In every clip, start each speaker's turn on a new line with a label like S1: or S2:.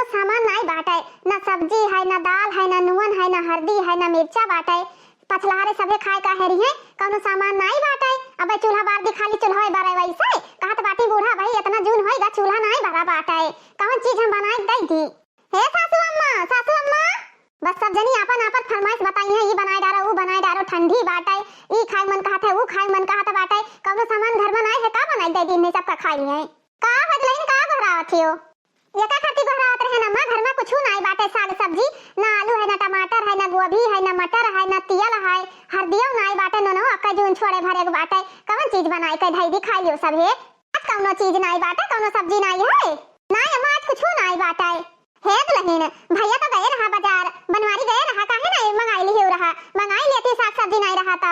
S1: कौनो सामान नहीं बाटे, ना सब्जी है, ना दाल है, ना नून है, ना हल्दी है, ना मिर्चा बाटे। पछलहारे सबे खाए का हेरी है, कौनो सामान नहीं बाटे। अब चूल्हा बार दी खाली चूल्हा बारे वैसे कहत बाटी बूढ़ा भाई इतना जून होएगा चूल्हा नहीं भरा बाटे, कौन चीज हम बनाए दई थी। हे सासू अम्मा बस सब जनी आपन आपन फरमाइश बताई है, ये बनाए डारो, वो बनाए डारो, ठंडी बाटे, ई खाए मन कहत है, वो खाए मन कहत बाटे। कौनो सामान घर में नहीं है, का बनाई दे दिन में सबका खाई है। का बदलइन का घरावत हो, ये का खाती घरावत रहे ना मां, घर में कुछ नहीं बाटे। साग सब्जी ना आलू है, ना टमाटर है, ना गोभी है, ना मटर है, ना तियल है, हरदियो नहीं बाटे। नो अक्का जून छोड़े भरे बाटे, कौन चीज बनाई के धई दी खाई लियो सब है। आज कौनो चीज नहीं बाटे, कौनो सब्जी नहीं है, नहीं अम्मा आज कुछ नहीं बाटे। हे दुल्हन भैया तो गए रहा बाजार, बनवारी गए रहा, काहे नहीं मंगाई ली रहा, मंगाई लेती साग सब्जी नहीं रहा तो।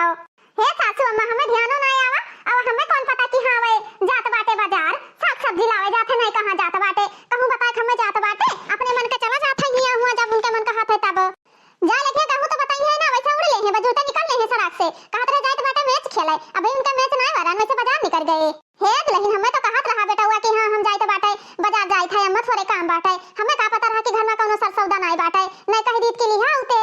S1: हे सासू अम्मा हमें ध्यानो नहीं आवा, अब हमें कौन पता कि हां वे जात बाटे बाजार साग सब्जी लावे जाते नहीं, कहां जात बाटे कहूं बताए, हमें जात बाटे अपने मन के चला जात है, हिया हुआ जब उनके मन का हाथ है तब जा लेके कहूं तो बताई है ना, वैसे उड़ ले हैं बजूता निकल ले हैं सड़क से, कहत रह जात बाटे मैच खेले, अबे उनका मैच नहीं वरन में से बाजार निकल गए। हे दुल्हन हमें तो कहत रहा बेटा हुआ कि हां हम जाए तो बाटे बाजार जाए थे, अम्मा थोड़े काम बाटे, हमें का पता रहा कि घर में कोनो सरसौदा नहीं बाटे, नहीं कह दीत के लिहा उते।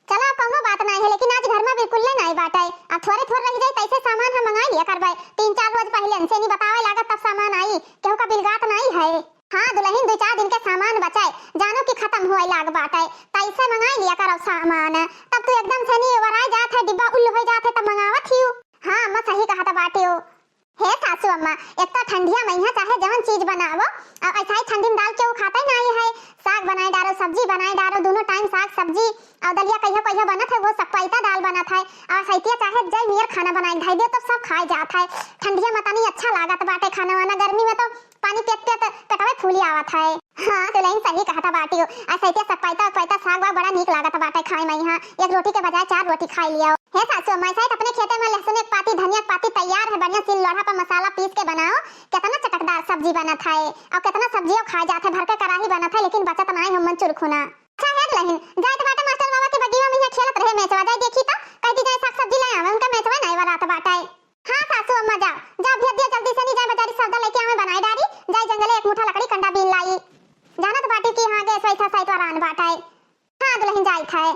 S1: चला कोनो बात नहीं है, लेकिन आज घर में बिल्कुल नहीं बाटे, अब थोड़े थोड़े रह जाए तैसे सामान हम मंगा लिया करबे, 3-4 रोज पहले से नहीं बतावे लागत तब सामान आई, केहू का बिलगात नहीं है। हां दुल्हन 2-4 दिन के सामान बचाए, जानो कि खत्म होए लाग बाटे, तैसे मंगा लिया करो सामान, तब तू एकदम से नहीं वराय जात है, डिब्बा उल्लू हो जात है तब मंगावत हियो। हां अम्मा सही कहत बाटे हो। हे सासू अम्मा एक तो ठंडिया महीना चाहे जवन चीज बनावो, अब ऐसा ही ठंडी में दाल चाउ खाते नहीं है, साग बनाए डारो, सब्जी बनाए डारो, दोनों टाइम साग सब्जी और दलिया कहियो कहियो बनत है, वो सकपैता दाल बनत है, और सैतिया चाहे जय नियर खाना बनाए धाई दे तो सब खाए जात है। ठंडिया में तनी अच्छा लागत बाटे खाना वाना, गर्मी में तो पानी पेट पेटवे फूली आवत है। हां तो लाइन सही कहता बाटी हो, आ सैतिया सकपैता पैता साग वा बड़ा नीक लागत बाटे खाए में, यहां एक रोटी के बजाय 4 रोटी खाई लियो। हे सासू अम्मा शायद अपने खेते में लहसुन एक पाती धनिया पाती तैयार है, बढ़िया सिल लोढ़ा पर मसाला पीस के बनाओ, कितना चटकदार सब्जी बनत है, और कितना सब्जियों खा जात है, भर के कढ़ाई बनत है, लेकिन बचत नहीं हम चुरखुना। अच्छा है दुल्हन जाए तो बाटे मास्टर बाबा के बगीवा में खेलत रहे मैचवा, जाए देखी तो कहती जाए साग सब्जी ले आवे, उनका मैचवा नहीं वरात बाटे। हां सासू अम्मा जाओ जा भेज दिया जल्दी से, नहीं जाए बाजारी सौदा लेके आवे बनाई डारी, जाए जंगले एक मुठा लकड़ी कंडा बीन लाई, जानत बाटी की हां गैस वैसा सैत वरान बाटे। हां दुल्हन जाई था,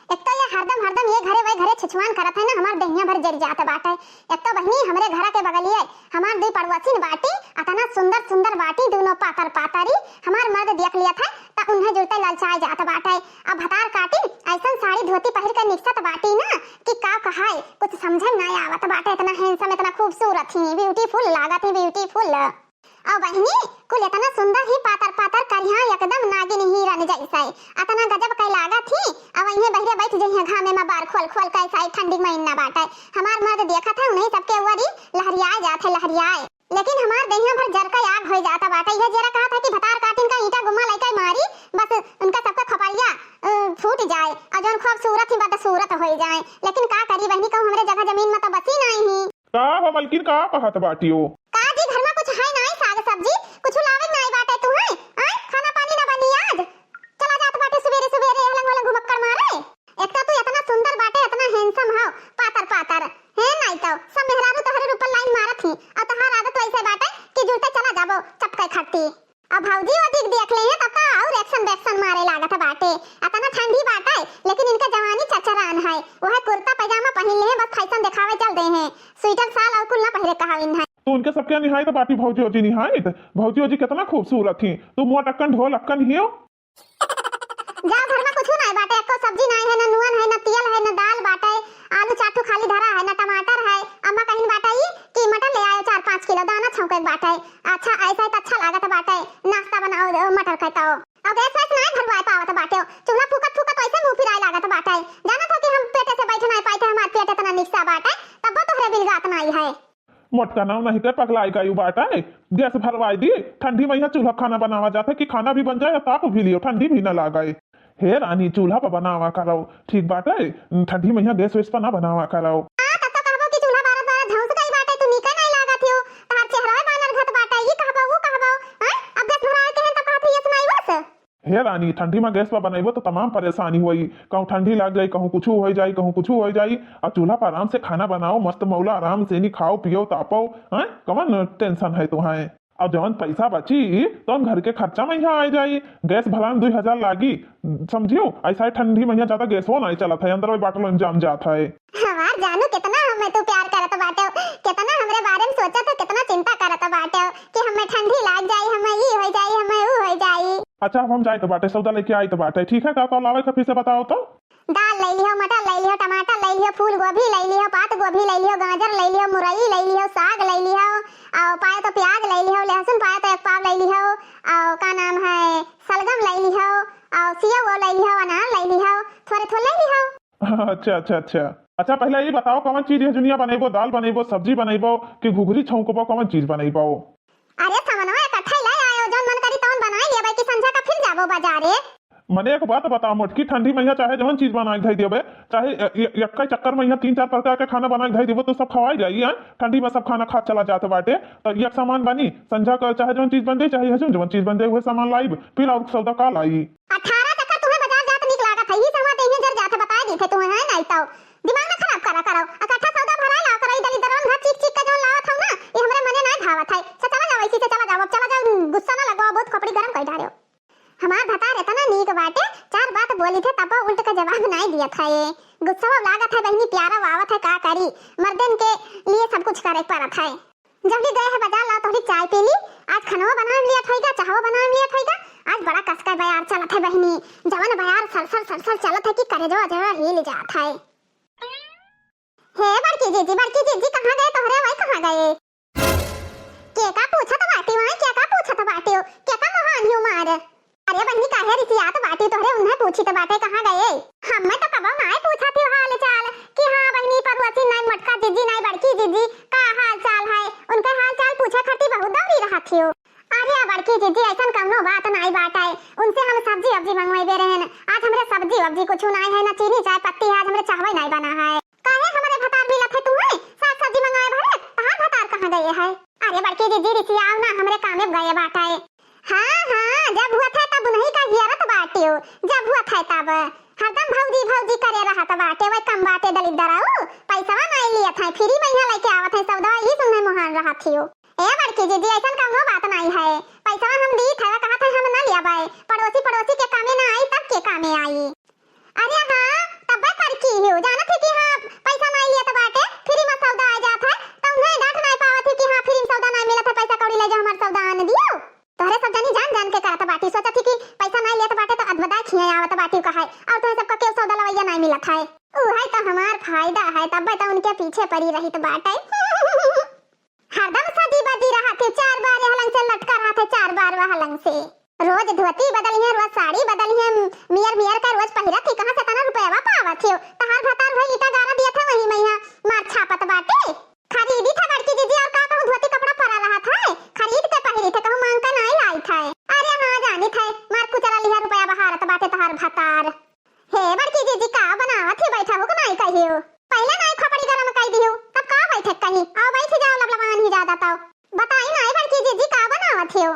S1: एक तो ये हरदम ये घरे वे घरे छुछवान करत है ना, हमार दहिया भर जर जात बाटे। एक तो बहनी हमरे घर के बगलिए हमार दो पड़ोसी बाटी, अतना सुंदर सुंदर बाटी, दोनों पातर पातरी, हमार मर्द देख लिया था त उन्हें जुलते ललचाए जात बाटे। अब भतार काटी ऐसा साड़ी धोती पहन के निकसत बाटी ना कि का कहाए कुछ समझ नहीं आवत बाटे, इतना हैंडसम इतना खूबसूरत ही ब्यूटीफुल लागत ही ब्यूटीफुल। और बहनी कुल इतना सुंदर ही पातर पातर करिया एकदम नागिन हिरन जैसे, अतना गजब के लागत ही। अब इन्हें बहरे बैठ जइए घामे में बार खोल खोल के साई ठंडी महीना बाटे, हमार मर्द देखा था उन्हें सबके वरी लहरियाए जाते लहरियाए, लेकिन हमार देहिया भर जर का आग हो जाता बाटे। यह जरा कहा था कि भतार काटिन का ईटा गुम्मा लेके मारी, बस उनका सबका खपड़िया फूट जाए और जौन खूबसूरत ही बदसूरत हो जाए, लेकिन का करी बहनी कहूं हमरे जगह जमीन में तो बसी नहीं ही।
S2: का हो मलकिन का कहत बाटियो,
S1: का जी घर में कुछ है नहीं साग सब्जी कुछ लावे नहीं बाटे, तू है खाना पानी ना बनी आज, चला जात बाटे सवेरे सवेरे हलंग हलंग घुमक्कर मारे। एक तो तू इतना सुंदर बाटे, इतना हैंडसम हो, पातर पातर है नहीं तो सब मेहरारू तोहरे ऊपर लाइन मारत ही, और तोहार आदत वैसे बाटे कि जुलते चला जाबो चपके खट्टी। अब भौजी ओदिक देख ले हैं तब तो और एक्शन मारे लागत बाटे, इतना ठंडी बाटे लेकिन इनका जवानी चचरान है, वह कुर्ता पैजामा पहन ले हैं, बस फैशन दिखावे चल दे हैं, स्वेटर साल और कुल ना पहरे कहाविन है।
S2: तो उनके सबके निहायत बाटी भौजी ओजी निहायत, भौजी ओजी कितना खूबसूरत थी, तू मुंह टक्कन ढोल अक्कन हियो।
S1: जा घर में कुछ नहीं बाटे, एको सब्जी नहीं है, ना नून है, ना तियल है, ना दाल बाटे, आलू चाटू खाली धरा है, ना टमाटर है। अम्मा कहीं बाटे कि मटर ले आयो 4-5 किलो, दाना छौके बाटे, अच्छा ऐसा तो अच्छा लागत बाटे, नाश्ता बनाओ मटर खाओ, और गैस वैस नहीं भरवाए पावत बाटे, चूल्हा फूकत फूकत ऐसे मुंह फिराए लागत बाटे, जाना था कि हम पेटे से बैठ नहीं पाते, हमार पेट इतना निकसा बाटे, तब तो तोहरे बिलगात नहीं है।
S2: मोटका नाव नहीं कर पगलाई का यू बाटा है, गैस भरवाई दी, ठंडी महीना चूल्हा खाना बनावा जाता है कि खाना भी बन जाए और ताप भी लियो, ठंडी भी ना लगाए। हे रानी चूल्हा पर बनावा करो, ठीक बात है, ठंडी महीना गैस वैस पर ना बनावा करो।
S1: हां तब तो कहबो कि चूल्हा बारत बारत धौंस गई बाटे, तू निके नहीं लागत हो, तार चेहरा बानर घट बाटे, ये कहबो वो कहबो हैं, अब गैस भराए के हैं तो काफी ये सुनाई बस।
S2: हे रानी ठंडी में गैस पर बनाइबो तो तमाम परेशानी हुई, कहूँ ठंडी लग जाए, कहूँ कुछ हो जाए, कहूँ कुछ हो जाए, और चूल्हा पर आराम से खाना बनाओ, मस्त मौला आराम से नहीं खाओ पियो तापो, हैं कौन टेंशन है तुम्हें। और जवन पैसा बची तो हम घर के खर्चा में यहाँ आ जाई। गैस भला 2000 लागी, समझियो ऐसा है ठंडी में ज्यादा गैसो नहीं चलत है, अंदर वही बाटलो जम जाता है।
S1: हमार जानू कितना हमें तू प्यार करत बाटे, कितना हमरे बारे में सोचत है, कितना चिंता करत बाटे कि हमें ठंडी लाग जाई, हमें ई हो जाई, हमें ऊ हो जाई।
S2: अच्छा अब हम जाए तो बाटे, सौदा लेके आई तो बाटे, ठीक है का लावे का फिर से बताओ तो।
S1: दाल ले लियो, मटर ले लियो, टमाटर ले लियो, फूल गोभी ले लियो, पात गोभी ले लियो, गाजर ले लियो, मुरई ले लियो, साग ले लियो, और पाए तो प्याज ले लियो, लहसुन पाए तो 1 पाव ले लियो, और का नाम है सलगम ले लियो, और सेव वो ले लियो, अनार ले लियो, थोड़े थोड़े ले लियो।
S2: अच्छा अच्छा अच्छा अच्छा, पहले ये बताओ कौन चीज है जुनिया बनेबो, दाल बनेबो, सब्जी बनेबो कि घुघरी छौंकबो, कौन चीज बनेबो?
S1: अरे सामानवा इकट्ठा ले आयो, जौन मन करी तौन बनाई लेबै कि संझा का फिर जाबो बाजारे।
S2: मने एक बात बताओ मोटकी, ठंडी में चाहे जवन चीज बना के देबे, चाहे यक्का चक्कर में 3-4 प्रकार के खाना बना के देबो तो सब खवाई जाई है। ठंडी में सब खाना खा चला जाते बाटे, तो एक सामान बनी संझा का चाहे जवन चीज बन दे, चाहे हजून जवन चीज बन दे वो सामान लाई, फिर और सौदा का लाई।
S1: 18 तक तुम्हें बाजार जात निक लागत है, ही समझ ही जर जात बता दी थे तुम्हें है नहीं तो दिमाग ना खराब करा करो। इकट्ठा सौदा भरा ला करो, इधर इधर घर चीक चीक का जो लावत हूं ना, ये हमरे मने नहीं भावत है। चला जाओ ऐसे से, चला जाओ, गुस्सा ना लगाओ, बहुत खोपड़ी गरम कर डालो। हमार भतार इतना नीक बाटे, 4 बात बोली थे तब उल्ट का जवाब नहीं दिया था। ये गुस्सा लागत है बहनी, प्यारा वावत है, का करी मर्दन के लिए सब कुछ करे पड़त है। जब भी गए है बाजार ला थोड़ी चाय पी ली, आज खाना बना लिया था, चाहो बना लिया था, आज बड़ा कसका बयार चलत है बहनी, जवन बयार सरसर चलत है कि करे जो जरा हिल जात है। हे बड़की जीजी कहां गए तोहरे, वही कहां गए? के का पूछत बाटी वहां, के का पूछत बाटी हो, के का महान हूं मार। अरे बहनी काहे रिसियात बाटी तोहरे, उन्हें पूछी तो बाटे कहां गए? हमें तो कबो नहीं पूछा थी हाल चाल कि हां बहनी परवती नहीं, मटका जीजी नहीं, बड़की जीजी का हाल चाल है, उनका हाल चाल पूछे खाती बहुत दौड़ी रहा थी। अरे बड़की जीजी ऐसा कौनो बात नहीं बाटे, उनसे हम सब्जी वब्जी मंगवाई रहे हैं। आज हमरे सब्जी वब्जी कुछ नहीं है, ना चीनी चाय पत्ती, आज हमरे चावल नहीं बना है। काहे हमारे भतार भी लथे तुम्हें साग सब्जी मंगाए भरे, तहार भतार कहां गए है? अरे बड़की जीजी रिसियाओ ना, हमरे कामे गए बाटे। हाँ जब हुआ था तब नहीं का हियरत बाटियो, जब हुआ था तब हरदम भौजी करे रहा था बाटे, वही कम बाटे दलित दराऊ पैसा नहीं लिया था, फ्री में यहाँ लेके आवत है सौदा, ही सुनने मोहन रहा थियो। ए बड़की जीजी ऐसा कौनो बात नहीं है, पैसा हम दी था, कहा था हम ना लिया बाय, पड़ोसी के कामे ना आई तब के कामे आई। अरे हाँ तब पर की हो जाना थे कि हाँ पैसा नहीं लिया था बाटे, फ्री में सौदा आ जाता है, तो उन्हें डांट नहीं पावा थी कि हाँ फ्री में सौदा नहीं मिला था, पैसा कौड़ी ले जाओ हमारा सौदा आने दियो। तोहरे सब जानी जान के करत बाटी, सोचा थी कि पैसा नहीं लिया तो बाटे तो अदबदा खिया आवत बाटी का है, और तोहे सबका के सौदा लवैया नहीं मिला था। ऊ है तो हमार फायदा है, तब तो उनके पीछे पड़ी रही तो बाटे। हरदम सजी बजी रहा थे, 4 बार हलंग से लटका रहा थे, 4 बार हलंग से रोज धोती बदली है, रोज साड़ी बदली है, मियर का रोज पहिरा थी, कहां से तना रुपया पावा थे। तहार भतार भाई इटा गारा दिया था, वही मैया मार छापत बाटे, खरीदी था बड़की जीजी, और का कहूं धोती कपड़ा परा रहा था, खरीद के पहिरी थे, कहूं मांग का नहीं लाई था। अरे हां जानी था, मार कुचरा लिया रुपया बहारत बाटे तहार भतार। हे बड़की जीजी का बनावत है, बैठा हो कि नहीं कहियो, पहले नहीं खोपड़ी गरम कई दियो, तब का बैठे कहीं आओ बैठ जाओ, लबलबान ही ज्यादा तो बताई नहीं बड़की जीजी का बनावत है।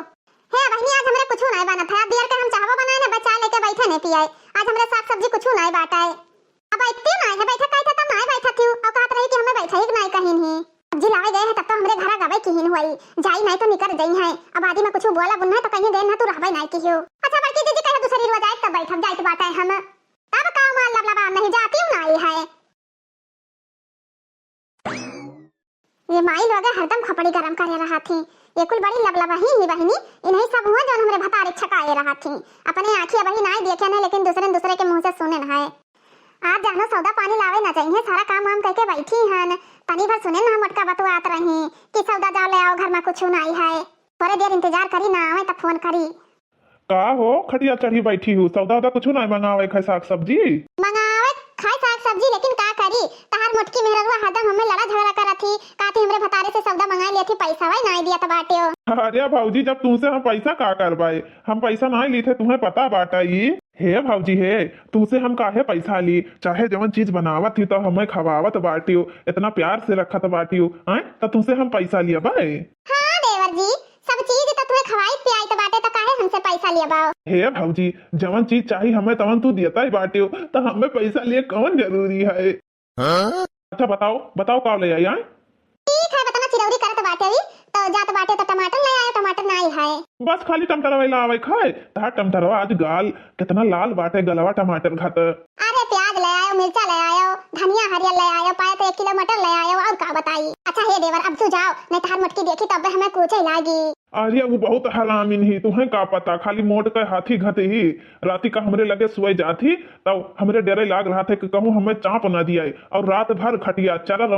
S1: हे बहनी आज हमरे कुछ नहीं बना था, देर के हम चाहवा बनाए ने बचा लेके बैठे ने पियाए, आज हमरे साग सब्जी कुछ नहीं बाटा है। अब इतने नहीं है बैठा कहीं तब नहीं बैठा थी, और कहत रही कि हमें बैठा ही नहीं कहीं ही सब्जी लावे गए हैं, तब तो हमरे घर गवे किहिन हुई जाई नहीं तो निकल गई है। अब आदि में कुछ बोला बुनना तो कहीं देर ना तू रहबे नहीं कियो। अच्छा बड़की जीजी कहे दूसरी रोज आए तब बैठब जाई तो बाटा है, हम तब का माल लबलबा नहीं जाती हूं नहीं है। ये माई लोग हरदम खपड़ी गरम करे रहा थी, ये कुल बड़ी लबलबा ही बहनी, इन्हीं सब हुआ जो हमरे भतार छकाए रहा थी, अपने आंखियां बही नहीं देखे ने, लेकिन दूसरे के मुंह से सुने न है। आज जानो सौदा पानी लावे ना चाहिए, सारा काम हम करके बैठी हन, तनी भर सुने ना मटका बतवात रही कि सौदा जाओ ले आओ, घर में कुछ नहीं है, थोड़े देर इंतजार करी ना आवे तब फोन करी।
S2: का हो खटिया चढ़ी बैठी हूँ, सौदा कुछ नहीं मंगावे, खाए साग सब्जी
S1: मंगावे खाए साग सब्जी, लेकिन का करी तहार मोटकी मेहरवा हरदम हमें लड़ा झगड़ा करत थी, काती हमरे भतारे से सौदा मंगा लिए थी, पैसा वही नहीं दिया त बाटे हो।
S2: अरे भाऊजी जब तुमसे हम पैसा का करवाए, हम पैसा नहीं ली थे, तुम्हें पता बाटा ही। हे भाऊजी हे, तुमसे हम काहे पैसा ली, चाहे जवन चीज बनावत थी तो हमें खवावत बाटियो, इतना प्यार से रखत बाटियो, आए तो तुमसे हम पैसा लिया बाए।
S1: हाँ देवर जी सब चीज तो तुम्हें खवाई पियाई तो बाटे, तो काहे हमसे पैसा लिया बाओ।
S2: हे भाऊजी जवन चीज चाहिए हमें तवन तू देता ही बाटियो, तो हमें पैसा लिए कौन जरूरी है। अच्छा बताओ का ले आई।
S1: ठीक है बताना, चिरौरी करत बाटे भी तो जात बाटे तो टमाटर ले आयो, टमाटर नहीं है।
S2: बस खाली टमाटर लावे खाए तार टमाटर आज गाल कितना लाल बाटे गलवा टमाटर खात।
S1: अरे प्याज ले आयो, मिर्चा ले आयो, धनिया हरियर ले आयो, पाए तो 1 किलो मटर ले आयो, और का बताई। अच्छा हे देवर अब तू जाओ, नहीं तार मटकी देखी तब हमें कुछ लागी।
S2: अरे वो बहुत हरामिन ही, तुम्हें का पता खाली मोट के हाथी घते ही राती का हमरे लगे सोए जाती तब हमरे डरे लाग रहा थे कि कहूँ हमें चाप न दिया और रात भर खटिया चरर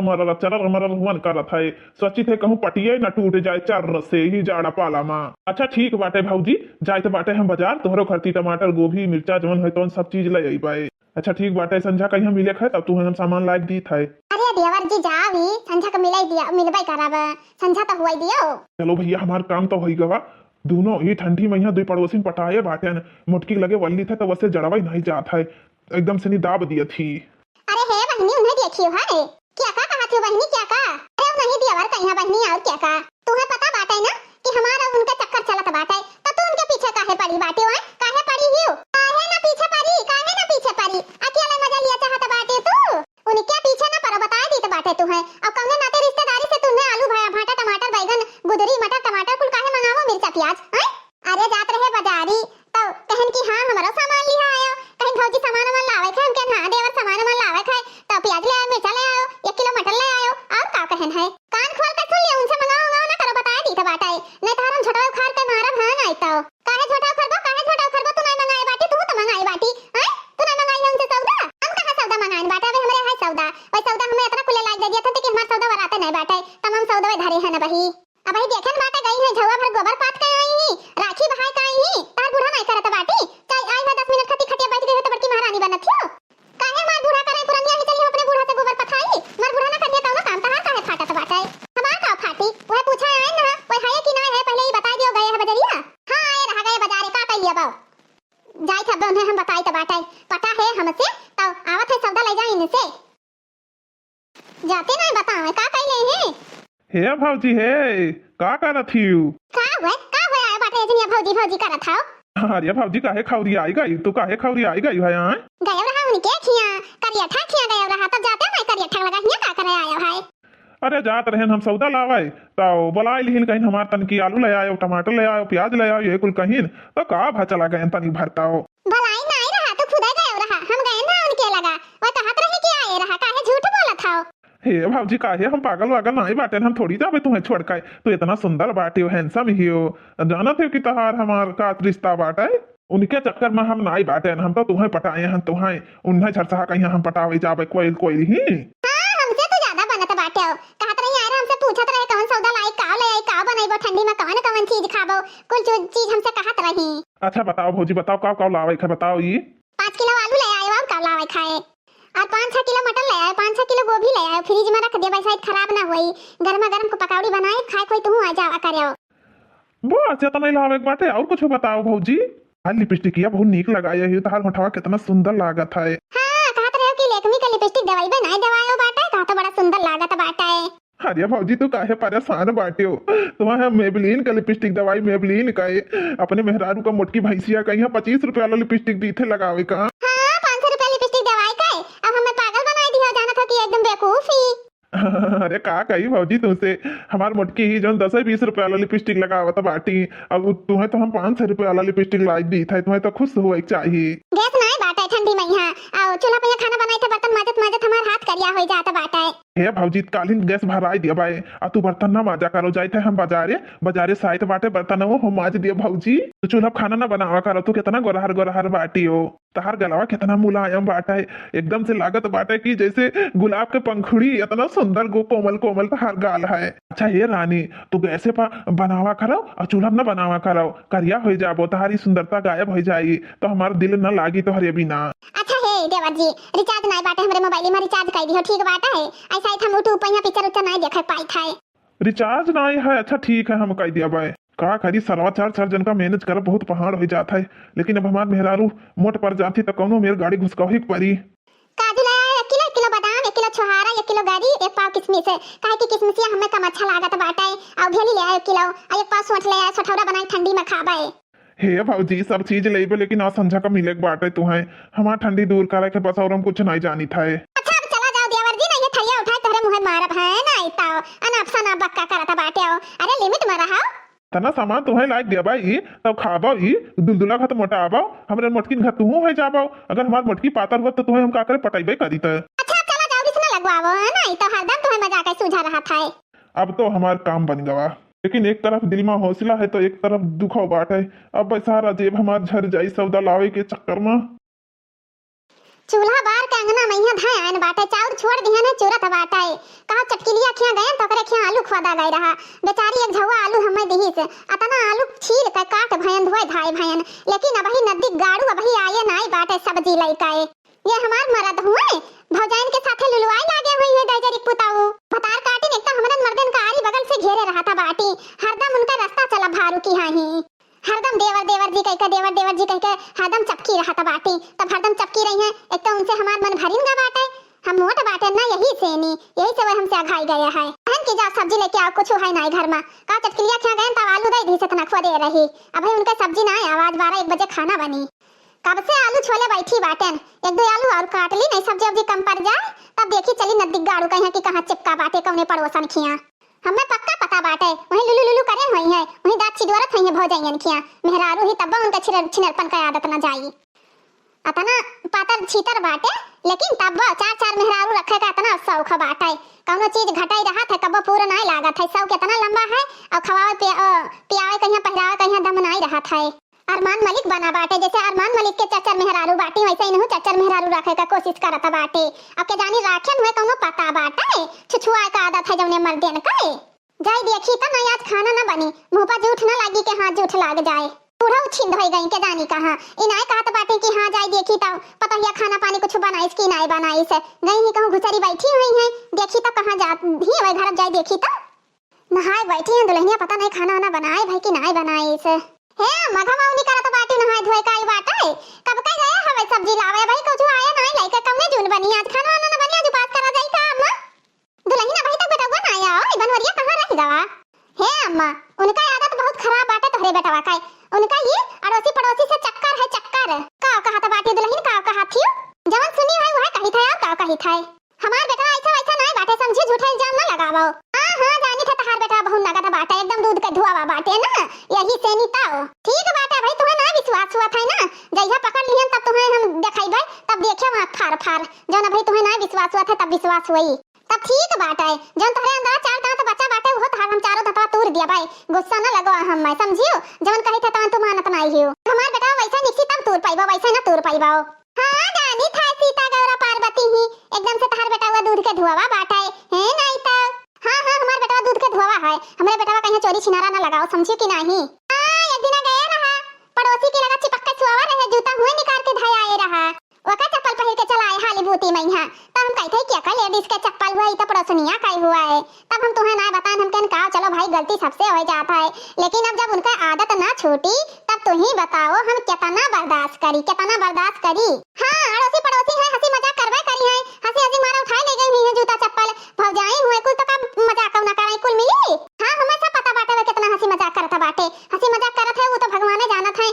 S2: मरर हुन करत है। सोची थे कहूँ पटिया न टूट जाए चर से ही जाड़ा पाला माँ। अच्छा ठीक बाटे भौजी, जाए तो बाटे हम बाजार तोहरो खरती टमाटर गोभी मिर्चा जवन है तो सब चीज ले आई। अच्छा ठीक बाटे, संझा कहीं मिले है तब तू हम सामान लायक दी था।
S1: अरे देवर जी जावी, संझा का मिलाई दिया मिलबाई कराब, संझा तो हुई दियो।
S2: चलो भैया हमार काम तो हो गवा। दोनों ही ठंडी में दो पड़ोसी पटाए बाटे मुटकी लगे वल्ली थे तो वैसे जड़वा नहीं जात है, एकदम से दाब दिया थी।
S1: अरे हे बहनी उन्हें देखियो है क्या का कहा थी बहनी क्या का? अरे नहीं दिया वर कहीं बहनी और क्या का? तुम्हें पता बाटे ना कि हमारा उनका चक्कर चलत बाटे तो तू उनके पीछे काहे पड़ी बाटे हो? काहे पड़ी हियो? काहे ना पीछे पड़ी? काहे ना पीछे पड़ी? अकेले मजा लिया चाहत बाटे तू? उनके पीछे ना पड़ो, बता दी तो बाटे तू है। और कौने नाते रिश्तेदारी से तूने आलू भाटा टमाटर बैगन गुदरी मटर टमाटर कुल काहे मंगावो मिर्चा प्याज हैं? अरे जात रहे बाजारी तो कहन की हां हमारा सामान लिया आयो, कहीं भौजी सामान मन लावे थे, हम कहन हां देवर सामान मन लावे थे तो प्याज ले आयो मिर्चा ले आयो 1 किलो मटर ले आयो, और का कहन है? कान खोल कर सुन लियो, उनसे मंगाओ ना करो, बता दी तो बाटे नहीं तो हम झटाओ खार के मारा भान आई तो काहे झटाओ खरबो तू नहीं मंगाए बाटी, तू तो मंगाई बाटी हैं? तू नहीं मंगाई हमसे सौदा, हम कहां सौदा मंगाइन बाटा? अबे हमरे है सौदा, ओए सौदा हमें इतना खुले लाग दे दिया था कि हमारा सौदा वराते नहीं बाटे, तमाम सौदा वे धरे है ना बही। अब ही देखे बाटे गई है झवा भर गोबर पात के आई ही राखी बहाई का आई ही, तार बूढ़ा नहीं करत बाटी चाहे आई है 10 मिनट खती खटिया बैठ गई हो तो बड़की महारानी बनत हो। काहे मार बूढ़ा करे पुरनिया ही चली हो अपने बूढ़ा से गोबर पथाई, मार बूढ़ा ना करिए तो ना काम तहार काहे फाटत बाटे? हमार का फाटी ओए पूछा है ना कोई है कि नहीं है, पहले ही बता दियो गए है बजरिया। हां आए रह गए बाजारे का कहिए बाऊ जाई था उन्हें हम बताई तो बाटे पता है हमसे तो आवत है सौदा ले जाई इनसे जाते नहीं बतावे का कइले हैं।
S2: हे भौजी हे का करत हियू?
S1: का हुआ बाटे जनिया भौजी करत हाओ?
S2: अरे भौजी काहे खौरी आई गई? तू काहे खौरी आई गई है यहाँ?
S1: गया रहा उनके खिया करिया गया रहा तब जाते मैं करिया ठग लगा हिया का करे आयो है।
S2: अरे जात रहे हम सौदा लावे तो बोला लिहिन कहीं हमार तन की आलू ले आयो टमाटर ले आयो प्याज ले आयो ये कुल कहीं तो का भा चला गए तनी भरता हो।
S1: भलाई नहीं रहा तो खुदा गया रहा, हम गए ना उनके लगा वो कहत रहे कि आए रहा काहे झूठ बोलत हाओ?
S2: हे भौजी काहे हम पागल वागल नहीं बाटे, हम थोड़ी जावे तुम्हें छोड़ के, तू इतना सुंदर बाटे हो हैंडसम ही हो, जानत हो कि तहार हमार का रिश्ता बाटे, उनके चक्कर में हम नहीं बाटे, हम तो तुम्हें पटाए हैं तुम्हें उन्हें झरसा कहीं हम पटावे जावे कोई ही।
S1: हां हमसे तो ज्यादा बनत बाटे हो, कहत रही आए हमसे पूछत रहे कौन सौदा लाई का ले आई का बनाइबो ठंडी में कौन चीज खाबो कुल चीज हमसे कहत रही।
S2: अच्छा बताओ भौजी बताओ का लावे है बताओ? ये
S1: 5 किलो आलू ले आयो और का लावे खाए और 5-6 किलो मटर ले आयो 5-6 किलो गोभी ले आयो, फ्रिज में रख दे भाई शायद खराब ना होई, गरमा गरम को पकौड़ी बनाए खाए कोई तू आ जावा करियो।
S2: बस इतना नहीं लावे बाटे, और कुछ बताओ भौजी? हां लिपस्टिक या बहुत नीक लगाया है, तार होठवा कितना सुंदर लागत है।
S1: हां कहत रहे कि लेकमी का लिपस्टिक दवाई बे नहीं दवायो बाटे का तो बड़ा सुंदर लागत बाटे।
S2: अरे भौजी तू काहे परेशान बाटे हो? तुम्हारे मेबलिन का लिपस्टिक दवाई मेबलिन का अपने मेहरारू का मोटकी भैंसिया का यहाँ 25 रुपया वाला लिपस्टिक दी थे लगावे का।
S1: हां 500 रुपया लिपस्टिक दवाई का अब हमें पागल बनाई दिया जाना था कि एकदम बेवकूफ ही।
S2: अरे का कही भौजी तुमसे हमार मोटकी ही जो 10-20 रुपया वाला लिपस्टिक लगावत बाटी, अब तुम्हें तो हम 500 रुपया वाला लिपस्टिक लाई दी था, तुम्हें तो खुश हुआ चाहिए।
S1: गैस नहीं बाटे ठंडी में यहाँ और चूल्हा पे खाना बनाए थे बर्तन माजत हमार हाथ करिया हो जाता बाटे।
S2: हे भौजी कालीन गैस भराई दिया भाई आ तू बर्तन ना माजा करो, जाए थे हम बाजारे साइट बाटे बर्तन वो हम माज दिया भौजी, तो चूल्हा खाना ना बनावा करो, तू कितना गोरहर बाटी हो, तहार गलावा कितना मुलायम बाटा है, एकदम से लागत बाटे की जैसे गुलाब के पंखुड़ी, इतना सुंदर गो कोमल तहार गाल है। अच्छा ये रानी तू गैसे पर बनावा करो और चूल्हा ना बनावा करो, करिया हो जाबो तहारी सुंदरता गायब हो जाएगी तो हमारा दिल न लागी तो हरे बिना।
S1: अच्छा हे देवर जी रिचार्ज नहीं बाटे हमरे मोबाइल में रिचार्ज कर दियो ठीक बाटा है, ऐसा ही हम यूट्यूब पर पिक्चर उच्चर नहीं देखे पाई था।
S2: रिचार्ज नहीं है? अच्छा ठीक है हम कह दिया भाई का करी सरवा 4 जन का मैनेज कर बहुत पहाड़ हो जाता है, लेकिन अब हमार मेहरारू मोट पर जाती तो कौनो मेरे गाड़ी घुसकही पड़ी।
S1: काजू ले आया 1 किलो बादाम 1 किलो छोहारा 1 किलो गरी 1 पाव किशमिश है, काहे की किशमिश हमें कम अच्छा लागत बाटा है, और भेली ले आया 1 किलो और 1 पाव सोंठ ले आया सठौरा बनाई ठंडी में खाबे।
S2: हे भौजी सब चीज लेबे लेकिन आज संझा का मिले बाटे तुम्हें हमार ठंडी दूर करे के बस और हम कुछ नहीं जानी था।
S1: अच्छा अब चला जाओ देवर जी नहीं ये थैया उठाए तोहरे मुंह मारब है नहीं तो अनअपसा ना बक्का करता बाटे आओ अरे लिमिट में रहा
S2: तना सामान तुम्हें लायक दिया भाई तब खाबो ई दुलदुला खत मोटा आबो हमरे मोटकिन खत तू हो जाबो अगर हमार मोटकी पातर हो तो तुम्हें हम का करे पटाइबे करी त
S1: अच्छा चला जाओ किसने लगवाओ है नहीं तो हरदम तुम्हें मजाक सूझा रहा था
S2: अब तो हमार काम बन गवा लेकिन एक तरफ दिल में हौसला है तो एक तरफ दुखो बाट है अब सारा जेब हमार झर जाई सौदा लावे के चक्कर में
S1: चूल्हा बार के अंगना मैया धाय आन बाटे चाउर छोड़ दिया ने चूरत बाटे कहा चटकिलिया खिया गए तो करे खिया आलू खवादा गई रहा बेचारी एक झवा आलू हमें दिही से अतना आलू छील के काट भयन धोए धाय भयन लेकिन अबही नदी गाड़ू अबही आए नाई बाटे सब्जी लइकाए ये हमार मरद हुए भौजाइन के साथे लुलवाई लागे हुई है दैजरी पुताऊ भतार काटिन एक तो हमरन मर्दन का आरी बगल से घेरे रहा था बाटी हरदम उनका रास्ता चला भारू की हाही हरदम देवर जी कहकर देवर जी कहकर हरदम चपकी रहा था बाटी तब हरदम चपकी रही है एक तो उनसे हमार मन भरी ना बाटे हम मोट बाटे ना यही से नहीं यही से वो हमसे आघाई गया है बहन की जाओ सब्जी लेके आओ कुछ है नहीं घर में का चटकिलिया खा गए तब आलू दे दी से तनखवा दे रही अभी उनके सब्जी ना आवाज 12-1 बजे खाना बनी कब से आलू छोले बैठी बाटन एक दो आलू और काट ली नहीं सब्जी अब्जी कम पड़ जाए तब देखी चली नदी गाड़ू कहीं कि कहां चिपका बाटे कौने पड़ोसन खिया हमें पक्का पता बाटे वही लुलु करे हुई है वही दांत छिदवरत हुई है भौजाइन खिया मेहरारू ही तब उनका छिनरपन का आदत न जाई अतना पातर छीतर बाटे लेकिन तब 4 मेहरारू रखे का इतना शौक बाटे कौनो चीज घटाई रहा था कब पूरा नहीं लागत है शौक इतना लंबा है और खवावे पियावे कहीं पहरावे कहीं दम नहीं रहा था अरमान मलिक बना बाटे जैसे अरमान मलिक के चचर मेहरारू बाटी वैसे इन्हों चचर मेहरारू रखे का कोशिश करता बाटे अब के जानी राखन हुए कौनो पता बाटे छुछुआ का आदत है जौने मर देन का जाई देखी तो नहीं आज खाना न बनी मुंह पर जूठ न लगी के हाथ जूठ लाग जाए बूढ़ा छिंद हो गई के जानी कहां इनाय कहत बाटे कि हां जाई देखी तो पता हिया खाना पानी कुछ बनाई की नहीं बनाई से गई ही कहूं घुसरी बैठी हुई है देखी तो कहां जात ही वही घर जाई देखी तो नहाए बैठी है दुल्हनिया पता नहीं खाना ना बनाए भाई कि नहीं बनाई से हे मघमाउनी करत बाटे नहाए धोए काई बाटे कब का गया हवे सब्जी लावे भाई कुछ आया नहीं लइका कौने जून बनी आज खाना ना बनी आज बात करा जाई का अम्मा दुल्हनिया भाई तक बेटा ना आया ओए बनवरिया कहां रह गवा हे अम्मा उनका आदत बहुत खराब बाटे तोहरे बेटवा का उनका ये अड़ोसी पड़ोसी से चक्कर है चक्कर का कहा था बाटे दुल्हन का कहा थी जवन सुनी है वह कही था का कही था हमार बेटा ऐसा ऐसा नहीं बाटे समझी झूठे इल्जाम ना लगावो हां जानी था तहार बेटा बहुत लगा था बाटे एकदम दूध का धुआवा बाटे ना यही से नहीं ताओ ठीक बाटे भाई तुम्हें ना विश्वास हुआ था ना जइहा पकड़ लिहन तब तुम्हें हम दिखाइबे तब देखे वहां फार फार जौन भाई तुम्हें ना विश्वास हुआ था तब विश्वास हुई तब ठीक बात है जौन तोहरे अंदर 4 दांत बच्चा बाटे वो तहार हम चारों दांतवा तोड़ दिया भाई गुस्सा ना लगवा हम मैं समझियो जौन कही था तवन तुम मानत नहीं हो हमार बेटा वैसा निश्चित तब तोड़ पाइबो वैसे ना तोड़ पाइबो हां जानी था सीता गौरा पार्वती ही एकदम से तहार बेटा हुआ दूध के धुआवा बाटा है नहीं तो हां हमार बेटा दूध के धुआवा है हमरे बेटा कहीं चोरी छिनारा ना लगाओ समझियो कि नहीं हां एक दिन गया रहा पड़ोसी की लगा चिपक के सुआवा रहे जूता हुए निकाल के धाय आए रहा वका चप्पल पहन के चलाए हाली बूती में हां तब हम कहते क्या का लेडीज के चप्पल हुआ तो पड़ोसनिया काई हुआ है तब हम तुम्हें ना बताएं हम कहन का चलो भाई गलती सबसे हो जाता है लेकिन अब जब उनका आदत ना छूटी तब तुम ही बताओ हम कितना बर्दाश्त करी हां अड़ोसी पड़ोसी है हंसी मजाक करवे करी है हंसी मारा उठा ले गई है जूता चप्पल भौजाई हुए कुल तो का मजाक ना करे कुल मिली हां हमें सब पता बाटे कितना हंसी मजाक करता बाटे हंसी मजाक करत है वो तो भगवान जानत है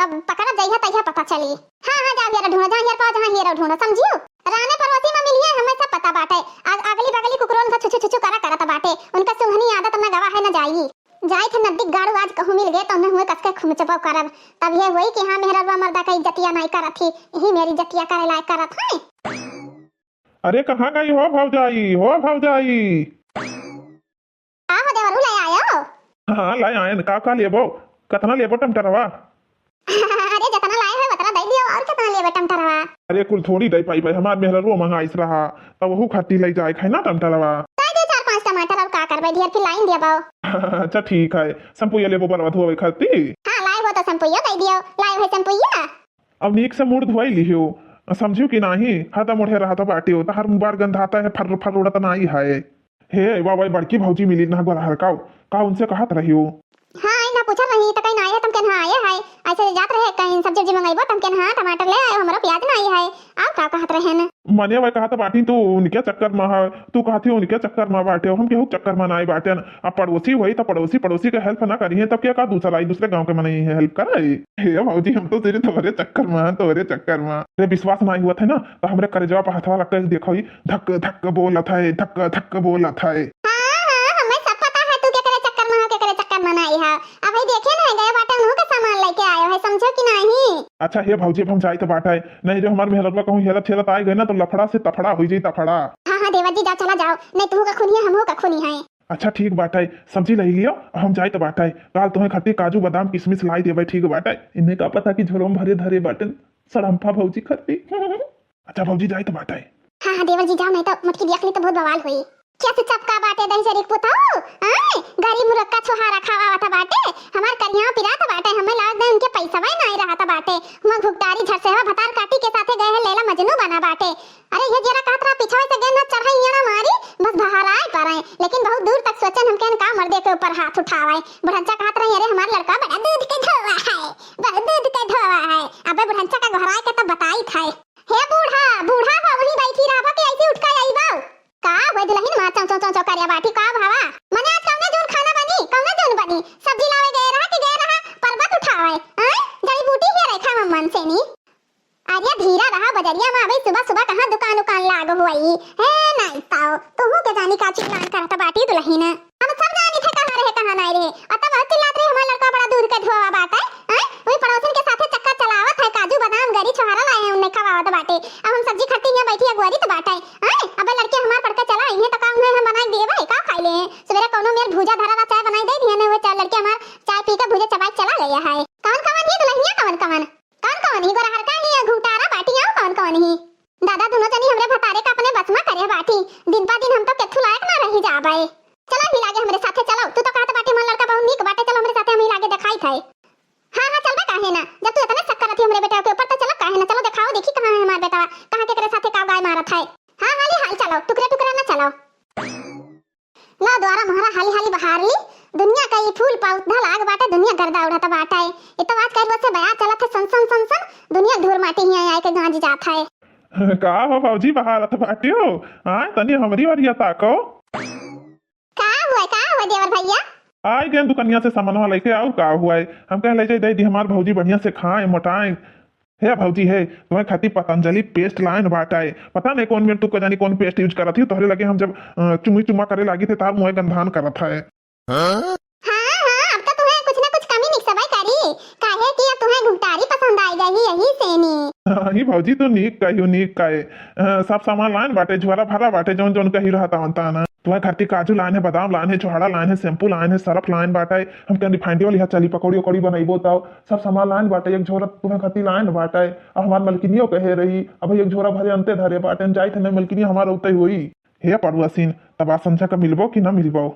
S1: अब पकड़ जइहा तइहा पता चली हां जा यार ढूंढो जा यार पाओ जहां हीरा ढूंढो समझियो राने पड़ोसी में मिली है हमें सब पता बाटे अगली बगली कुकरों का छुछु छुछु करत बाटे उनका सुंघनी आदत में गवा है न जाई थे नदी गाड़ू आज कहूं मिल गए तो उन्हें हुए कसके खुमचबो करब तब ये हुई कि हां मेहरबा मर्दा का इज्जतिया नहीं करत थी यही मेरी इज्जतिया करे लायक करत है
S2: अरे कहां गई हो भौजाई
S1: आ हो देवरू ले आयो
S2: हां लाई आयन का लेबो कतना लेबो टमटरवा
S1: अरे जितना लाए है उतना दे दियो और कितना लेबे टमटरवा
S2: अरे कुल थोड़ी दे पाई भाई हमार मेहरबो मंगाइस रहा तब वहू खाती ले जाए खाई ना टमटरवा
S1: दे 4-5 टमाटर और का करबे ढेर फिर लाइन देबो
S2: अच्छा ठीक है शैम्पू लेबो बरवा धोवे खाती
S1: हां लाए हो तो शैम्पू दे दियो लाए हो शैम्पू
S2: अब नीक से मुड़ धोई लियो समझियो कि नहीं हाथा मुड़े रहा तो बाटी होता हर बार गंधाता है फर फर उड़ता नहीं है हे बाबा बड़की भौजी मिली ना गोरा हरकाओ का उनसे कहत रहियो
S1: हां ना पूछत रही त कहीं ना आया तुम केन आए है ऐसे जात रहे कहीं सब्जी मंगाइबो तुम केन हां टमाटर ले आयो हमरो प्याज ना आई है आप का कहत रहे न
S2: मने वह कहा था बाटी तू उनके चक्कर में है, तू कहती उनके चक्कर में बाटे हम केहू चक्कर में नहीं बाटे न। अब पड़ोसी वही तो पड़ोसी पड़ोसी के हेल्प ना करिए तब क्या का दूसरा आई दूसरे गांव के मन हेल्प करे। हे भाजी हम तो तेरे तोहरे चक्कर में तोहरे चक्कर में अरे विश्वास नहीं हुआ था ना तो हमरे करेजवा पे हाथवा रख के देखो ही धक धक बोलत है धक धक बोलत है।
S1: हमें सब पता है तू के करे चक्कर में हो के करे चक्कर में नहीं है। अब भाई देखे ना गए बाटे उन्हों के सामान लेके आयो है समझो कि नहीं।
S2: अच्छा हे भाजी अब हम जाए तो बाटा है नहीं जो हमारे मेहरबा कहूँ हेलत हेलत आ गए ना तो लफड़ा से तफड़ा हो जाई तफड़ा।
S1: हाँ देवर जी जाओ चला जाओ नहीं तू का खूनी है हम का खूनी है।
S2: अच्छा ठीक बाटा है सब्जी लाई लियो हम जाए तो बाटा है काल तुम्हें खाती काजू बादाम किशमिश लाई देवे ठीक बाटा है इन्हें का पता कि झोलों में भरे धरे बाटन सड़म्फा भौजी खाती। अच्छा भौजी जाए तो बाटा है।
S1: हाँ देवर जी जाओ नहीं तो मटकी देख ली तो बहुत बवाल हुई। क्या तू चपका बाटे दही से पुताओ हां गरीब मुरक्का छोहारा खावा था बाटे हमार करिया पिरा था बाटे हमें लाग दे उनके पैसा वही नहीं रहा था बाटे हम घुगटारी झट से भतार काटी के साथे गए है लैला मजनू बना बाटे। अरे ये जरा कहत रहा पीछे से गेंद चढ़ाई येड़ा मारी बस बाहर आए पर आए लेकिन बहुत दूर तक सोचन हम कहन का मर्दे के ऊपर हाथ उठावे। बुढ़ंचा कहत रही अरे हमार लड़का बड़ा दूध के ढोवा है बड़ा दूध के ढोवा है। अबे बुढ़ंचा का घराए के तब बताई था हे बूढ़ा बूढ़ा हो वही बैठी रहा के ऐसे उठ के आई बाऊ का होय दुल्हन मार चौ चौ चौ करिया बाटी का भावा मने आज कौने जोन खाना बनी कौने जोन बनी सब्जी लावे गए रहा पर्वत उठावे हैं जड़ी बूटी ही रेखा में मन से नी आर्या धीरा रहा बजरिया में अबे सुबह सुबह कहां दुकान लाग हुई है नहीं ताओ तू के जानी का चिल्लान करता बाटी दुल्हन हम सब जानी थे कहां रहे कहां नहीं रहे और तब चिल्लात रहे हमारा लड़का बड़ा दूध का धोवा बाटा है वही पड़ोसन के साथे चक्कर चलावत है काजू बादाम गरी छोहारा लाए हैं उन्हें खवावत बाटे अब हम सब्जी खट्टी यहाँ बैठी अगवारी तो बाटा है अब लड़के हमार पड़का चला इन्हें तो काम है हम बनाई देवे का खाई ले सवेरे कोनो मेर भूजा धरा चाय बनाई दे दिया ने वो चार लड़के हमार चाय पी के भूजा चबाई चला गया है। कौन कौन ही दुल्हनिया कौन ही गोरा हरका ही घुटारा बाटियां कौन ही दादा दोनों जनी हमरे भतारे का अपने बस में करे बाटी दिन पा दिन हम तो केथु लायक ना रही जाबे। चलो ही लागे हमरे साथे चलो तू तो कहत बाटी मन लड़का बहुत नीक बाटे चलो हमरे साथे हम ही लागे दिखाई थाई। हां चलबे काहे ना जब तू इतने शक करत हमरे बेटा के ऊपर तो चलो काहे ना चलो दिखाओ देखी कहां है हमार बेटा कहां के करे साथे का गाय मारत है। हां हाली चलो टुकड़े टुकड़े ना चलो ला द्वारा मोहरा हाली बहार ली दुनिया का ये फूल पौधा लाग बाटे दुनिया गर्दा उड़ाता बाटा है ये तो आज कल से बया चलत है सन दुनिया धूर माटी ही आए के गांज जाता है।
S2: का हो भाजी बाहर तो बाटी हो हां तनी हमरी वरिया ताको
S1: का हुआ देवर भैया
S2: आई गए दुकनिया से सामानवा लेके आओ का हुआ है हम कह ले जाए दी हमार भौजी बढ़िया से खाए मोटाए हे भौजी है तुम्हें खाती पतंजलि पेस्ट लाइन बाटा है पता नहीं कौन में तू जानी कौन पेस्ट यूज करत थी तोहरे लगे हम जब चुमा करे लागी थे तार मुंह गंधान करत है।
S1: हाँ अब तो तुम्हें कुछ ना कुछ कमी निक सबाई करी काहे कि अब तुम्हें घुगटारी पसंद आई गई यही से नी
S2: ही भौजी तो नीक कहियो नीक काए सब सामान लाइन बाटे झोरा भरा बाटे जोन जोन कही रहता होता ना तुम्हें खाती काजू लाइन है बादाम लाइन है छोहाड़ा लाइन है शैम्पू लाइन है सरफ लाइन बाटा है हम क्या रिफाइंड वाली चली पकौड़ी उकौड़ी बनाइबो तो सब सामान लाइन बाटे एक झोरा तुम्हें खाती लाइन बाटा है अब हमार मलकिनियों कहे रही अब एक झोरा भरे अंते धरे बाटे जाए थे नहीं मलकिनी हमारा उतई हुई हे पड़ुआसीन तब आज संझा का मिलबो कि ना मिलबो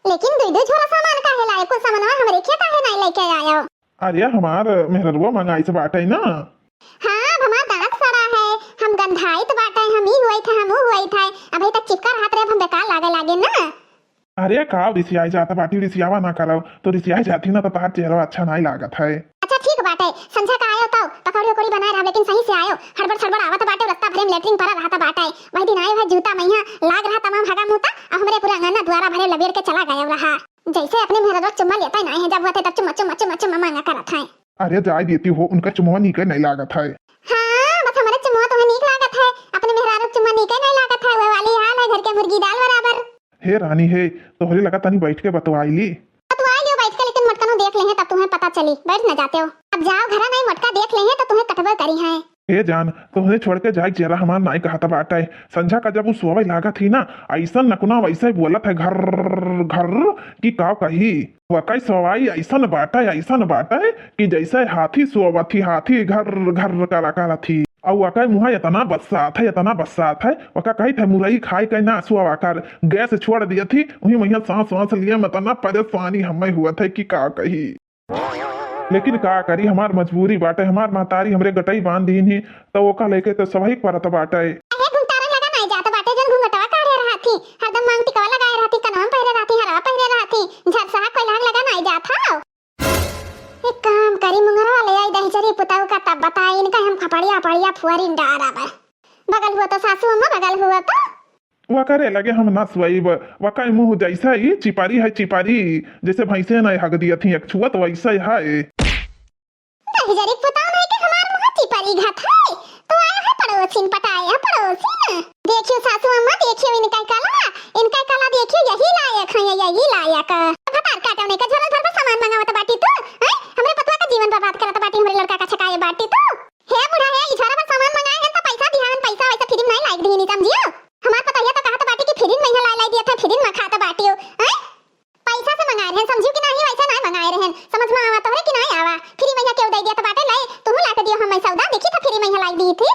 S1: लेकिन दो झोरा सामान काहे लाए कुछ सामान हमरे के काहे नहीं लेके आयो।
S2: अरे हमार मेहररुआ मंगाई से बाटे ना
S1: हां हमार दड़क सड़ा है हम गंधाई तो बाटे हम ही हुई थे अभी तक चिपका हाथ रे हम बेकार लागे ना।
S2: अरे का रिसियाई जाता बाटी रिसियावा ना करो तो रिसियाई जाती ना तो तार चेहरा अच्छा नहीं लागत है।
S1: अच्छा ठीक बाटे संझा का आयो तो पकौड़ी उकौड़ी बनाए रहा लेकिन सही से आयो हड़बड़ आवत बाटे रास्ता भरे में लेटरिन भरा रहता बाटे वही दिन आयो है जूता मैया लाग रहा तमाम भागा मुता और हमरे पूरा अंगना द्वारा भरे लबेड़ के चला गया रहा जैसे अपने मेहरवा चुम्मा लेता ही नहीं है जब वो थे तब चुम्मा मांगा करत है।
S2: अरे जाय देती हो उनका चुम्मा नीके नहीं लागत है।
S1: हां बस हमारे चुम्मा तो नीक लागत है अपने मेहरारू चुम्मा नीके नहीं लागत है वो वाली हाल है घर के मुर्गी दाल बराबर।
S2: हे रानी है तो होली लगा तनी बैठ के बतवाई ली
S1: बैठ के लेकिन मटका देख ले तब तुम्हें पता चली बैठ न जाते हो अब जाओ घर नहीं मटका देख ले तो तुम्हें कटवा करी है।
S2: हे जान तुमने छोड़ के जाए जरा हमार नाई कहा था बाटा है संझा का जब वो सोवे लागा थी ना ऐसा नकुना वैसा ही बोलत है घर घर की का कही वकई सवाई ऐसा बाटा है कि जैसे हाथी सोवा थी हाथी घर घर करा थी और वका मुहा इतना बसात है वका कही था मुरई खाई के ना सुआ कर गैस छोड़ दिया थी वही महिया सांस लिए इतना परेशानी हमें हुआ था कि का कही लेकिन का करी हमार मजबूरी बाटे हमार महतारी हमरे गटई बांध दी ही तो ओका लेके तो सभी परत बाटे
S1: घुंटारा लगा नहीं जात बाटे जन घुंघटवा काढ़े रहती हरदम मांग टिकवा लगाए रहती कनवा पहिरे रहती हरवा पहिरे रहती झरसा कोई लाग लगा नहीं जात हां एक काम करी मुंगरा ले आई दही चरी पुताऊ का तब बताई इनका हम खपड़िया फुआरी डारा बा बगल हुआ तो सासू अम्मा बगल हुआ तो
S2: वह करे लगे हम ना सुई वका मुंह जैसा ही चिपारी है चिपारी जैसे भैंसे न हग दिया थी एक छुआ तो वैसा है
S1: नहीं जरी पता नहीं कि हमार मुंह चिपारी घात है तो आया है पड़ोसिन पटाया पड़ोसिन देखियो सासू अम्मा देखियो इनका कला देखियो यही लायक है यही लायक भतार काटने का झोला भर सामान मंगावत बाटी तू हैं हमरे पतवा का जीवन बर्बाद करत बाटी हमरे लड़का का छकाए बाटी तू हे बुढ़ा है ई झोला भर सामान मंगाए हैं तो पैसा दिहान पैसा वैसा फ्री नहीं लायक दी नहीं समझियो हमार पता है तो कहत बाटी की फ्री नहीं ला दिया था फ्री में खाता बाटियो हैं पैसा से मंगाए हैं समझियो कि नहीं वैसा नहीं मंगाए रहन समझ में आवा तोहरे कि नहीं आवा फ्री में क्यों दे दिया तो बाटे लाई तू ला के दियो हम सौदा देखी तो फ्री में लाई दी थी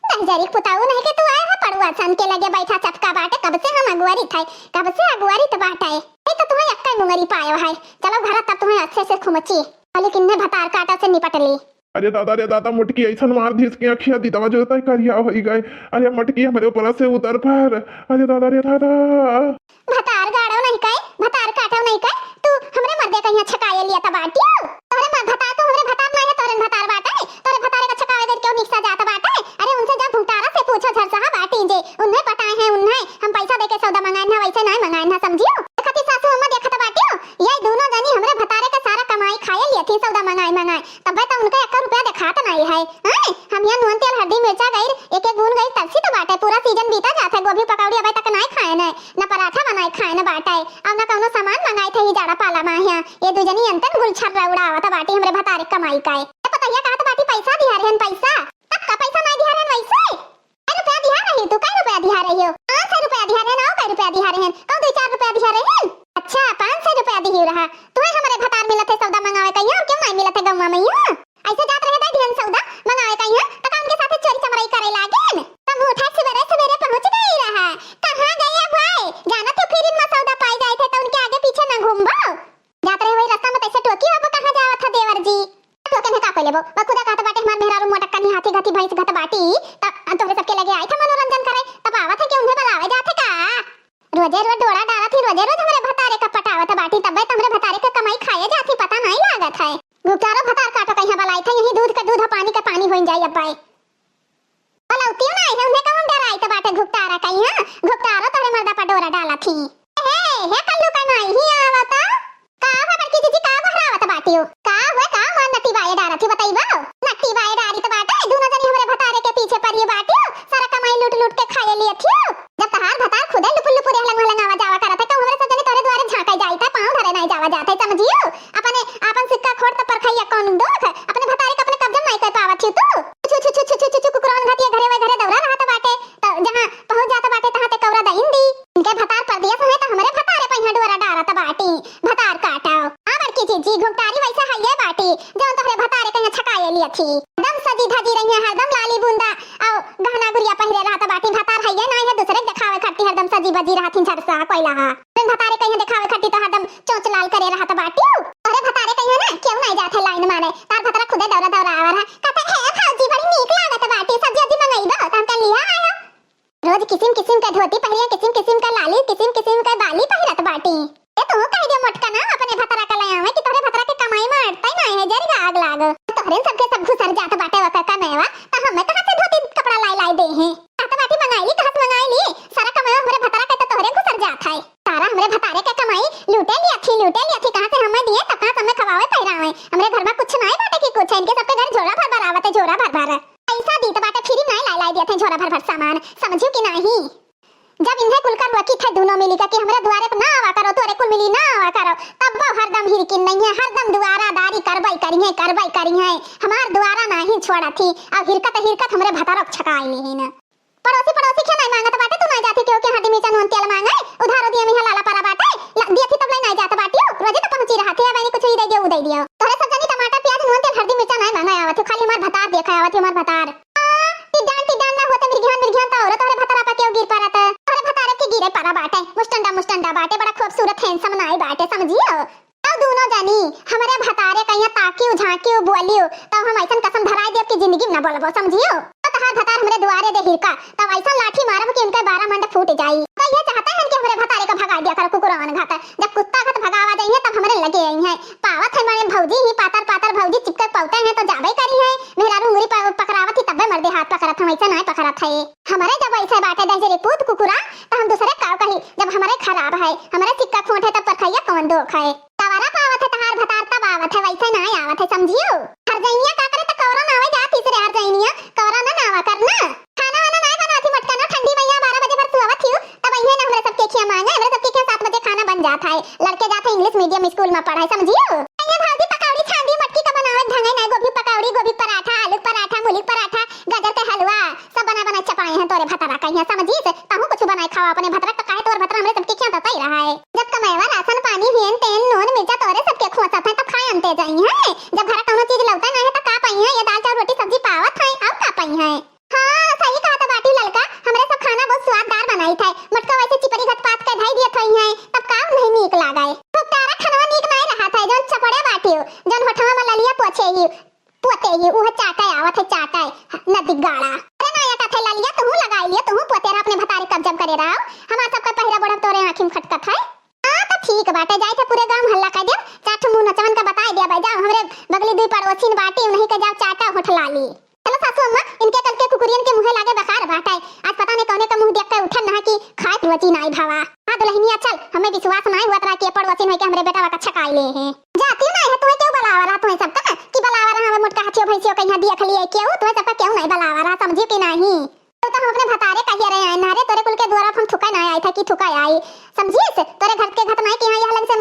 S1: दहजरी पुताऊ नहीं कि तू आया है पड़ुआ सन के लगे बैठा चटका बाटे कब से हम अगुवारी थे कब से अगुवारी तो बाटे ए तो तुम्हें अक्का मुंगरी पायो है चलो घर तब तुम्हें अच्छे से खुमची लेकिन ने भतार काटा से निपट ली
S2: अरे दादा मुटकी ऐसा मार दी इसकी अखियां दी दवा जो तय करिया हो गए अरे मटकी हमारे ऊपर से उतर पर अरे दादा
S1: भतार गाड़ो नहीं कहे भतार काटो नहीं कहे तू हमरे मर्दे कहीं छकाए लिया त बाटियो तोरे भतार तो हमरे भतार नहीं है तोरे भतार बाटे तोरे भतारे का छकाए दे क्यों निकसा जाता बाटे अरे उनसे जब भुटारा से पूछो झरसा बाटी जे उन्हें पटाए हैं उन्हें हम पैसा देके सौदा मंगाए ना वैसे नहीं मंगाए ना समझियो देखती सासू अम्मा देखत बाटियो ये दोनों जनी हमरे भतारे का सारा कमाई खाए लिए थी सौदा मंगाए तब तो उनका 1 रुपया दिखाता नहीं है हम यहाँ नून तेल हल्दी मिर्चा गई एक गुण गई तलसी तो बाटे पूरा सीजन बीता जाता है गोभी पकौड़ी अभी तक नहीं खाए न पराठा बनाए खाए न बाटे अब न कौनो सामान मंगाए थे ही जाड़ा पाला माहिया ये दुजनी अंतन गुलछर उड़ावत बाटी हमरे भतारे कमाई का पता है कहत बाटी पैसा दिया रहन पैसा तब का पैसा नहीं दिया रहन वैसे रुपया दिया रही तू कई रुपया दिया रही हो 500 रुपया दिया रहन और कई रुपया दिया रहन कौन 2-4 रुपया दिया रहन अच्छा 500 रुपया दियो रहा तुम्हें हमारे भतार मिलत है सौदा मंगावे कहिया और क्यों नहीं मिलत है गौवा में ऐसे जात रहे दे ध्यान सौदा मंगावे कहिया तो उनके साथ चोरी चमराई करे लागे तुम उठा सवेरे पहुंच गई रहा कहां गए भाई जाना तो फिर इन सौदा पाई जाए थे तो उनके आगे पीछे न घूमबो जात रहे वही रास्ता में ऐसे टोकी अब कहां जावत था देवर जी टोके में का को लेबो खुदा कहत बाटे हमार मेहरारू मोटक्का नि हाथी घाती भैंस घत बाटी तब तोरे सबके लगे आई था मनोरंजन करे तब आवत है कि उन्हें बुलावे जाते का रोजे रोज डोरा डाला थी रोजे रोज हमरे भतारे का पटावत बाटी तब हमरे भतारे का कमाई खाए जाती पता नहीं लागत है गुप्तारो भतार काटो कहीं बलाई था यही दूध का दूध पानी का पानी होई जाई अब्बाई बलौतियो नहीं है उन्हें कहूं डराई तो बाटे घुपतारा कहीं घुपतारो तोरे मर्दा पर डोरा डाला थी हे कल्लू का नहीं ही आवता का हो बड़की जीजी का बहरावत बाटियो का हो नटी बाए डारा थी बताइबो नटी बाए डारी तो बाटे दोनों जनी हमरे भतारे के पीछे पड़िए बाटियो सारा कमाई लूट के खाए लिए थियो जब तहार भतार खुदे लुपुर हलंग आवा जावा करत है तो हमरे सब जनी तोरे द्वारे झांकाई जाई था पांव धरे नहीं जावा जाते समझियो अपन सिक्का खोट त परखैया कौन दोख अपने भतारे का अपने कब्जा नहीं कर पावत छी तू कुकुरान घातिया घरे वे घरे दौरा रहत बाटे तो जहां पहुंच जात बाटे तहां ते कौरा दइन दी इनके भतार पर दिया समय तो हमरे भतारे पहिया डोरा डारत बाटी भतार काटाओ आबर की जीजी घुमटारी वैसा हइये बाटी जौन तोहरे भतारे कहीं छकाए लिया थी दम सजी धजी रही है हरदम लाली बूंदा औ गहना गुड़िया पहिरे रहत बाटी भतार हइये नहीं है दूसरे दिखावे खट्टी हरदम सजी बजी रहथिन छरसा कोइला बिन भतारे कहीं दिखावे खट्टी तो हरदम चोंच लाल करे रहत बाटी तोहरे भतारे कहीं ना क्यों नहीं जाथे लाइन मारे तार भतारा खुदे दौरा आवा रहा कहते है भौजी बड़ी नीक लागत बाटी सब्जी मंगाइबो त हम कह लिया आयो रोज किस्म का धोती पहिरिया किस्म का लाली किस्म का बाली पहिरत बाटी ए तू कह दे मोटका ना अपने भतरा का ले आवे कि तोरे भतरा के कमाई में अटता नहीं है जरी आग लाग तोहरे सबके सब घुसर जात बाटे वका का मेवा त हमें कहां से धोती कपड़ा लाई दे हैं तात बाटी मंगाई ली सारा कमाई हमरे भतरा के तो तोहरे घुसर जात है सारा हमरे भतारे के कमाई लूटे लिया थी कहां से हमें दिए त कहां हमें खवावे पहिरावे हमरे घर में कुछ नहीं बाटे की कुछ इनके सबके घर झोरा भर आवत है झोरा भर पैसा दी तो बाटे फ्री नहीं लाई दिया थे झोरा भर सामान समझियो कि नहीं जब इन्हें कुल कर वकी थे दोनों मिली कि हमरे द्वारे पे ना आवा करो तोरे कुल मिली ना आवा करो तब वो हरदम हिरकिन नहीं है हरदम दुआरा दारी करवाई करी है हमार द्वारा नहीं छोड़ा थी अब हिरकत हमरे भतारा छकाई नहीं ना पड़ोसी क्या नहीं मांगत बाटे तू नहीं जाती क्यों कि हड्डी मिर्चा नून तेल मांगे उधारो दिए मिहा लाला पारा बाटे दिया थी तब नहीं जाता बाटियो रोजे तो पहुंची रहा थी अब कुछ ही दे दियो उदय दियो तोरे सब जनी टमाटर प्याज नून तेल हड्डी मिर्चा नहीं मांगा आवत खाली हमार भतार देखा आवत हमार भतार टिडान ना होते मिर्घियान तो औरत तोरे भतारा पर क्यों गिर परत तोरे भतारे के गिरे पारा बाटे मुस्टंडा बाटे बड़ा खूबसूरत हैंडसम नाई बाटे समझियो अब दोनों जानी हमारे भतारे कहीं ताकियो झांकियो बोलियो तब हम ऐसा कसम धराई देव की जिंदगी में न बोलबो समझियो तहार भतार हमरे दुआरे दे हिरका तब ऐसा लाठी मारब कि उनके 12 मंड फूट जाई तो ये चाहते हैं कि हमरे भतारे को भगा दिया करो कुकुरान घात जब कुत्ता घात भगावा जाइए तब हमरे लगे आई है पावत है मारे भौजी ही पातर भौजी चिपके पौते हैं तो जाबे करी है मेरा उंगली पकड़ावत ही तबे मर दे हाथ पकड़त हम ऐसा नहीं पकड़त है हमारे जब ऐसे बाटे दे जे पूत कुकुरा तो हम दूसरे का कही जब हमारे खराब है हमारे सिक्का खोट है तब पर खैया कौन दोख है कवरा पावत है तहार भतार तब आवत है वैसे नहीं आवत है समझियो हर जइनिया का करे तो कवरा ना आवे जा तीसरे हर जइनिया कवरा ना आवा करना खाना वाना नहीं बनाती मटका ना ठंडी मैया 12 बजे पर सुवत थी तब इन्हें ना हमरे सबके खिया मांगे हमरे सबके खिया 7 बजे खाना बन जाता है लड़के जाते इंग्लिश मीडियम स्कूल में पढ़ाई समझियो ये भाजी पकौड़ी छांदी मटकी का बनावे ढंगे ना गोभी पकौड़ी गोभी पराठा आलू पराठा मूली पराठा गाजर का हलवा सब बना बना चपाए हैं तोरे भतरा कहिया समझी से ताहू कुछ बनाए खावा अपने भतरा का काहे तोर भतरा हमरे सबके खिया देता ही रहा है जब कमाएवा राशन पानी हेन तेल नून मिर्चा तोरे सबके खोसा था तब खाए अंते जाई है जब घर कोनो चीज लौटा नहीं है तो का पई है ये दाल चावल रोटी सब्जी पावत है अब का पई है हां सही कहा तो बाटी लड़का हमरे सब खाना बहुत स्वाददार बनाई था मटका वैसे चिपरी घट पात के ढाई दिया थई है तब काम नहीं नीक लागाए फुकटारा खाना नीक नहीं रहा था जोन चपड़े बाटियो जोन होठवा में ललिया पोछे ही पोते ही वो चाटा आवत है चाटा नदी गाड़ा अरे ना या का थे ललिया तू लगाई लियो तू पोते अपने भतारी कब जब करे रहो हमार सब का पहिरा बड़ा तोरे आंखी में खटकत है हां तो ठीक बाटे जाई थे पूरे गांव हल्ला कर दे चाट मुंह नचवन का बता दिया भाई जाओ हमरे बगली दुई पड़ोसी बाटी नहीं के जाओ चाटा होठला ली चलो सासू अम्मा इनके कल के कुकुरियन के मुंह लागे बखार बाटे आज पता नहीं कौने का मुंह देख के उठन ना कि खाए पिवची नहीं भावा हां दुल्हनिया चल हमें विश्वास नहीं हुआ तरा के पड़ोसी नहीं के हमरे बेटा का छकाई ले हैं जाती नहीं है तू क्यों बलावा रहा तू सब का कि बलावा रहा हम मोटका हाथियो भैंसियो कहीं देख लिए क्यों तू सब क्यों नहीं बलावा रहा समझी कि नहीं तो हम अपने भतारे कहिए रहे हैं नारे तोरे कुल के द्वारा हम थुका नहीं आई था कि थुका आई समझी से तोरे घर के घट में कि यहां लग से